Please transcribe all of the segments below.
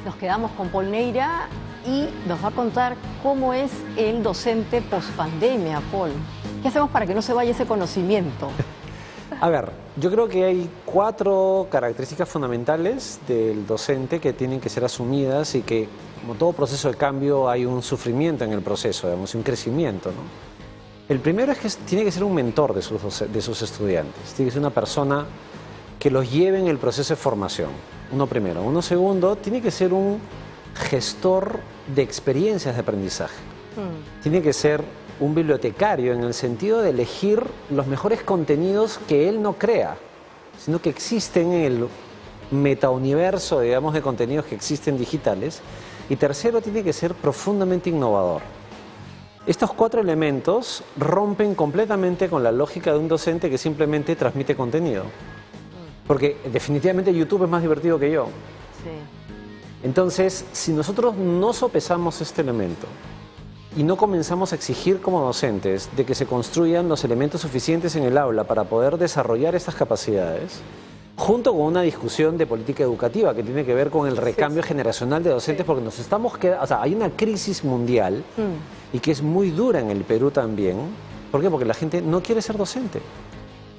Nos quedamos con Paul Neira y nos va a contar cómo es el docente post-pandemia, Paul. ¿Qué hacemos para que no se vaya ese conocimiento? A ver, yo creo que hay 4 características fundamentales del docente que tienen que ser asumidas y que, como todo proceso de cambio, hay un sufrimiento en el proceso, digamos, un crecimiento, ¿no? El primero es que tiene que ser un mentor de sus estudiantes, tiene que ser una persona que los lleve en el proceso de formación, uno primero. Uno segundo, tiene que ser un gestor de experiencias de aprendizaje. Tiene que ser un bibliotecario en el sentido de elegir los mejores contenidos que él no crea, sino que existen en el metauniverso, digamos, de contenidos que existen digitales. Y tercero, tiene que ser profundamente innovador. Estos 4 elementos rompen completamente con la lógica de un docente que simplemente transmite contenido. Porque definitivamente YouTube es más divertido que yo. Sí. Entonces, si nosotros no sopesamos este elemento y no comenzamos a exigir como docentes de que se construyan los elementos suficientes en el aula para poder desarrollar estas capacidades, junto con una discusión de política educativa que tiene que ver con el recambio generacional de docentes, porque nos estamos quedando, o sea, hay una crisis mundial y que es muy dura en el Perú también. ¿Por qué? Porque la gente no quiere ser docente.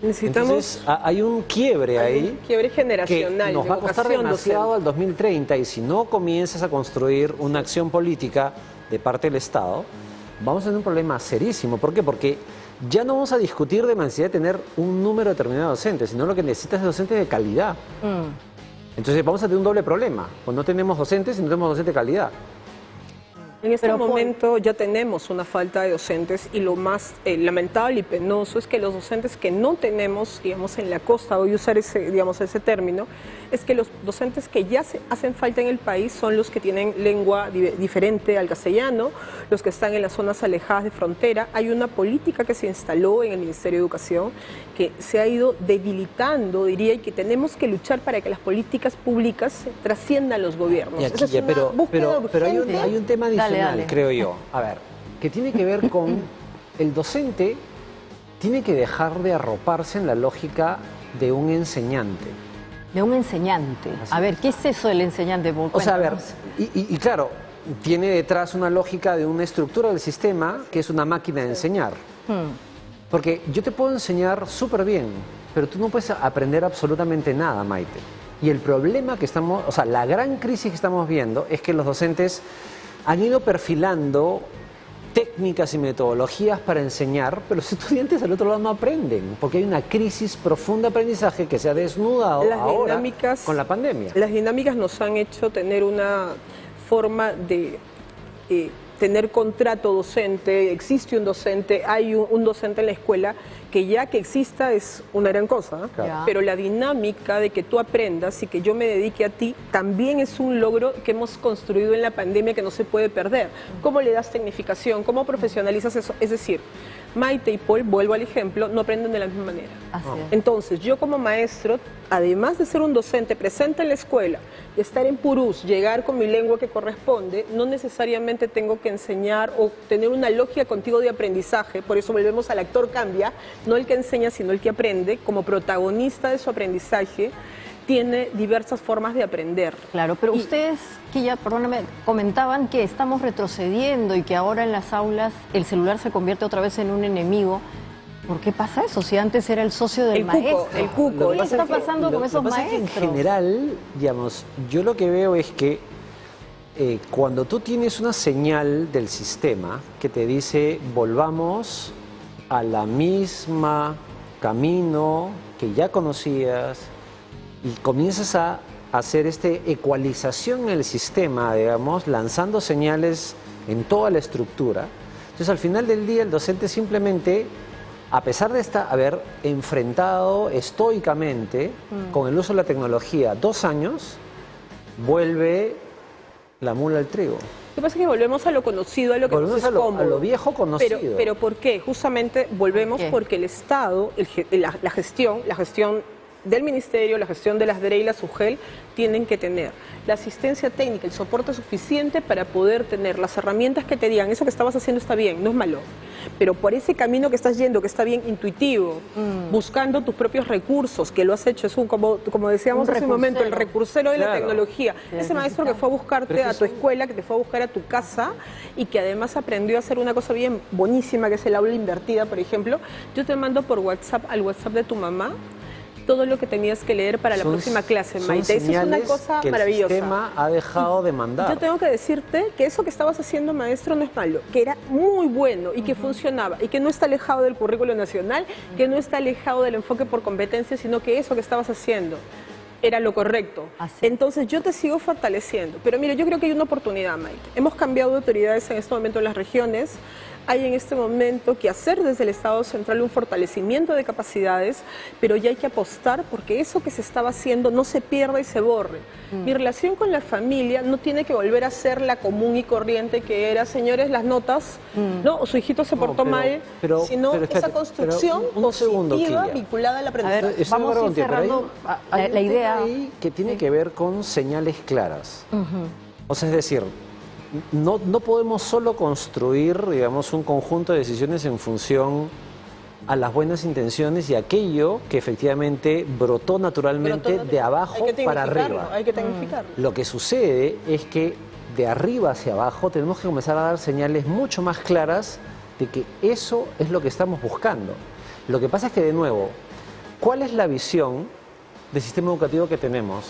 Entonces, hay un quiebre ahí, un quiebre generacional, que nos va a costar demasiado al 2030, y si no comienzas a construir una acción política de parte del Estado, vamos a tener un problema serísimo. ¿Por qué? Porque ya no vamos a discutir de la necesidad de tener un número determinado de docentes, sino lo que necesitas es docentes de calidad. Entonces vamos a tener un doble problema, pues no tenemos docentes y no tenemos docentes de calidad. En este momento ya tenemos una falta de docentes, y lo más lamentable y penoso es que los docentes que no tenemos, digamos, en la costa, voy a usar ese término, es que los docentes que ya hacen falta en el país son los que tienen lengua diferente al castellano, los que están en las zonas alejadas de frontera. Hay una política que se instaló en el Ministerio de Educación que se ha ido debilitando, diría, y que tenemos que luchar para que las políticas públicas trasciendan los gobiernos. Pero hay un tema adicional, creo yo. A ver, que tiene que ver con el docente tiene que dejar de arroparse en la lógica de un enseñante. De un enseñante. Así. A ver, ¿qué es eso del enseñante? O sea, a ver, y claro, tiene detrás una lógica de una estructura del sistema que es una máquina de enseñar. Porque yo te puedo enseñar súper bien, pero tú no puedes aprender absolutamente nada, Maite. Y el problema que estamos, o sea, la gran crisis que estamos viendo es que los docentes han ido perfilando técnicas y metodologías para enseñar, pero los estudiantes al otro lado no aprenden, porque hay una crisis profunda de aprendizaje que se ha desnudado ahora con la pandemia. Las dinámicas nos han hecho tener una forma de tener contrato docente, existe un docente, hay un docente en la escuela, que ya que exista es una gran cosa, claro. Pero la dinámica de que tú aprendas y que yo me dedique a ti también es un logro que hemos construido en la pandemia que no se puede perder. ¿Cómo le das tecnificación? ¿Cómo profesionalizas eso? Es decir, Maite y Paul, vuelvo al ejemplo, no aprenden de la misma manera. Entonces, yo como maestro, además de ser un docente presente en la escuela, estar en Purús, llegar con mi lengua que corresponde, no necesariamente tengo que enseñar o tener una lógica contigo de aprendizaje. Por eso volvemos al actor cambia, no el que enseña, sino el que aprende. Como protagonista de su aprendizaje, tiene diversas formas de aprender. Claro, pero ustedes, que ya, perdóname, comentaban que estamos retrocediendo y que ahora en las aulas el celular se convierte otra vez en un enemigo. ¿Por qué pasa eso? Si antes era el socio del maestro. El cuco. ¿Qué está pasando con esos maestros? En general, digamos, yo lo que veo es que cuando tú tienes una señal del sistema que te dice volvamos a la misma camino que ya conocías, y comienzas a hacer ecualización en el sistema, digamos, lanzando señales en toda la estructura. Entonces, al final del día, el docente simplemente, a pesar de haber enfrentado estoicamente con el uso de la tecnología 2 años, vuelve la mula al trigo. Lo que pasa es que volvemos a lo conocido, a lo que nos es cómodo. A lo viejo conocido. Pero ¿por qué? Justamente volvemos porque el Estado, la gestión del Ministerio, la gestión de las DRE y la SUGEL tienen que tener la asistencia técnica, el soporte suficiente para poder tener las herramientas que te digan, eso que estabas haciendo está bien, no es malo, pero por ese camino que estás yendo, que está bien intuitivo, buscando tus propios recursos, que lo has hecho, es como decíamos hace un momento, el recursero de la tecnología. Ese maestro que fue a buscarte a tu escuela, que te fue a buscar a tu casa y que además aprendió a hacer una cosa bien buenísima, que es el aula invertida, por ejemplo. Yo te mando por WhatsApp, al WhatsApp de tu mamá, todo lo que tenías que leer para la próxima clase, Maite. Eso es una cosa maravillosa. El sistema ha dejado de mandar. Yo tengo que decirte que eso que estabas haciendo, maestro, no es malo, que era muy bueno y que funcionaba y que no está alejado del currículo nacional, que no está alejado del enfoque por competencias, sino que eso que estabas haciendo era lo correcto. Entonces yo te sigo fortaleciendo. Pero mire, yo creo que hay una oportunidad, Maite. Hemos cambiado de autoridades en este momento en las regiones. Hay en este momento que hacer desde el Estado central un fortalecimiento de capacidades, pero ya hay que apostar porque eso que se estaba haciendo no se pierda y se borre. Mi relación con la familia no tiene que volver a ser la común y corriente que era, señores, las notas, ¿no? O su hijito se portó mal, sino esa construcción positiva vinculada al aprendizaje. A ver, vamos a ir cerrando la idea que tiene que ver con señales claras. O sea, es decir, no podemos solo construir, digamos, un conjunto de decisiones en función a las buenas intenciones y aquello que efectivamente brotó naturalmente de abajo para arriba. Hay que tecnificarlo. Lo que sucede es que de arriba hacia abajo tenemos que comenzar a dar señales mucho más claras de que eso es lo que estamos buscando. Lo que pasa es que, de nuevo, ¿cuál es la visión del sistema educativo que tenemos?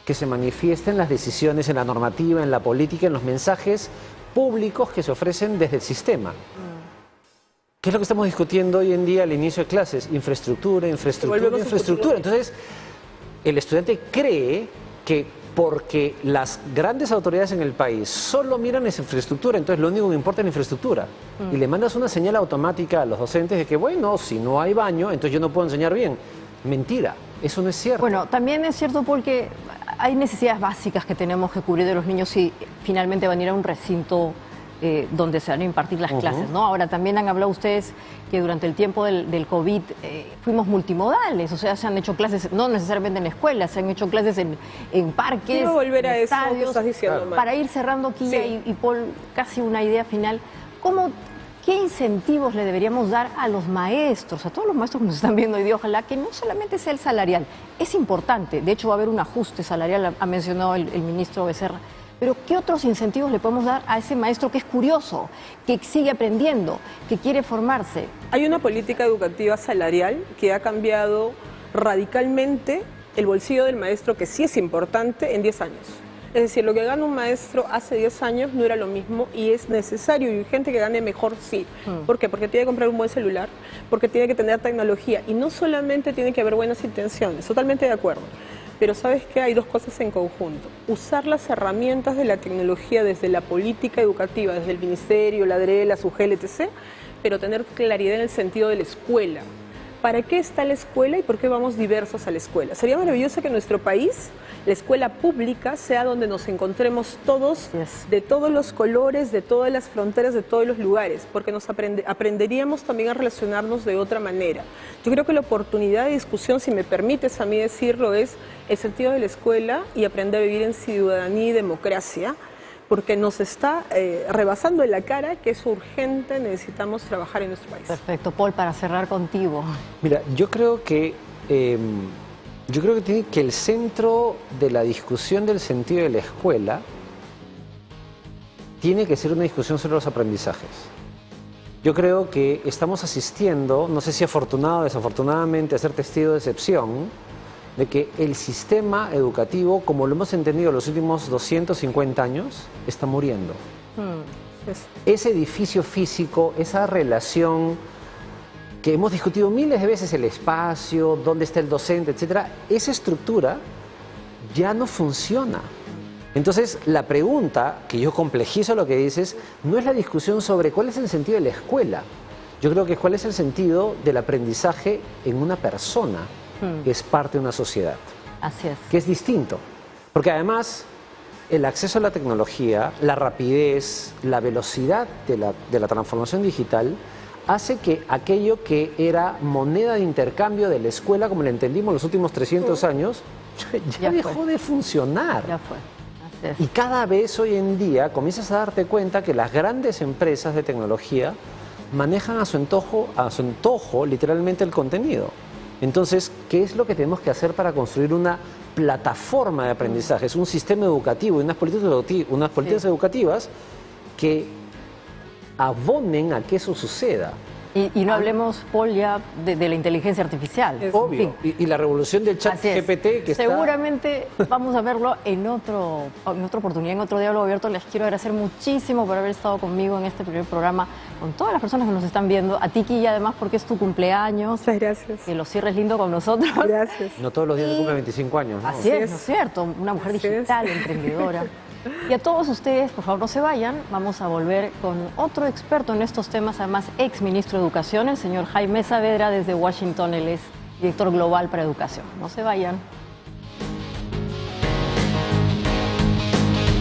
Que se manifiesta en las decisiones, en la normativa, en la política, en los mensajes públicos que se ofrecen desde el sistema. ¿Qué es lo que estamos discutiendo hoy en día al inicio de clases? Infraestructura, infraestructura, infraestructura. Entonces, el estudiante cree que porque las grandes autoridades en el país solo miran esa infraestructura, entonces lo único que importa es la infraestructura. Y le mandas una señal automática a los docentes de que, bueno, si no hay baño, entonces yo no puedo enseñar bien. Mentira, eso no es cierto. Bueno, también es cierto porque hay necesidades básicas que tenemos que cubrir de los niños si finalmente van a ir a un recinto donde se van a impartir las clases, ¿no? Ahora, también han hablado ustedes que durante el tiempo del COVID fuimos multimodales, o sea, se han hecho clases, no necesariamente en escuelas, se han hecho clases en parques, quiero volver a eso estadios, que estás diciendo, para ir cerrando, Quilla y Paul, casi una idea final. ¿Qué incentivos le deberíamos dar a los maestros, a todos los maestros que nos están viendo hoy día? Ojalá que no solamente sea el salarial, es importante, de hecho va a haber un ajuste salarial, ha mencionado el ministro Becerra, pero ¿qué otros incentivos le podemos dar a ese maestro que es curioso, que sigue aprendiendo, que quiere formarse? Hay una política educativa salarial que ha cambiado radicalmente el bolsillo del maestro, que sí es importante, en 10 años. Es decir, lo que gana un maestro hace 10 años no era lo mismo y es necesario y urgente que gane mejor, sí. ¿Por qué? Porque tiene que comprar un buen celular, porque tiene que tener tecnología y no solamente tiene que haber buenas intenciones, totalmente de acuerdo. Pero ¿sabes qué? Hay dos cosas en conjunto. Usar las herramientas de la tecnología desde la política educativa, desde el Ministerio, la DRE, la SUGEL, etc., pero tener claridad en el sentido de la escuela. ¿Para qué está la escuela y por qué vamos diversos a la escuela? Sería maravilloso que en nuestro país la escuela pública sea donde nos encontremos todos, de todos los colores, de todas las fronteras, de todos los lugares, porque nos aprenderíamos también a relacionarnos de otra manera. Yo creo que la oportunidad de discusión, si me permites a mí decirlo, es el sentido de la escuela y aprender a vivir en ciudadanía y democracia, porque nos está rebasando en la cara que es urgente, necesitamos trabajar en nuestro país. Perfecto, Paul, para cerrar contigo. Mira, yo creo que el centro de la discusión del sentido de la escuela tiene que ser una discusión sobre los aprendizajes. Yo creo que estamos asistiendo, no sé si afortunado o desafortunadamente, a ser testigo de excepción, de que el sistema educativo, como lo hemos entendido los últimos 250 años, está muriendo. Ese edificio físico, esa relación que hemos discutido miles de veces, el espacio, dónde está el docente, etcétera, esa estructura ya no funciona. Entonces, la pregunta, que yo complejizo lo que dices, no es la discusión sobre cuál es el sentido de la escuela. Yo creo que es cuál es el sentido del aprendizaje en una persona que es parte de una sociedad. Así es. Que es distinto. Porque además, el acceso a la tecnología, la rapidez, la velocidad de la transformación digital hace que aquello que era moneda de intercambio de la escuela, como la entendimos los últimos 300 años, ya dejó de funcionar. Ya fue. Así es. Y cada vez hoy en día comienzas a darte cuenta que las grandes empresas de tecnología manejan a su antojo literalmente el contenido. Entonces, ¿qué es lo que tenemos que hacer para construir una plataforma de aprendizaje? Es un sistema educativo y unas políticas educativas que abonen a que eso suceda. Y no hablemos, Paul, ya de la inteligencia artificial. Obvio. En fin. Y la revolución del chat Así es. GPT que Seguramente vamos a verlo en otra oportunidad, en otro diálogo abierto. Les quiero agradecer muchísimo por haber estado conmigo en este primer programa, con todas las personas que nos están viendo. A ti, Quilla, además, porque es tu cumpleaños. Muchas gracias. Que lo cierres lindo con nosotros. Gracias. No todos los días se cumple 25 años, ¿no? Así es, ¿no es cierto? Una mujer Así es. digital, emprendedora. Y a todos ustedes, por favor, no se vayan. Vamos a volver con otro experto en estos temas, además ex ministro de Educación, el señor Jaime Saavedra, desde Washington. Él es director global para educación. No se vayan.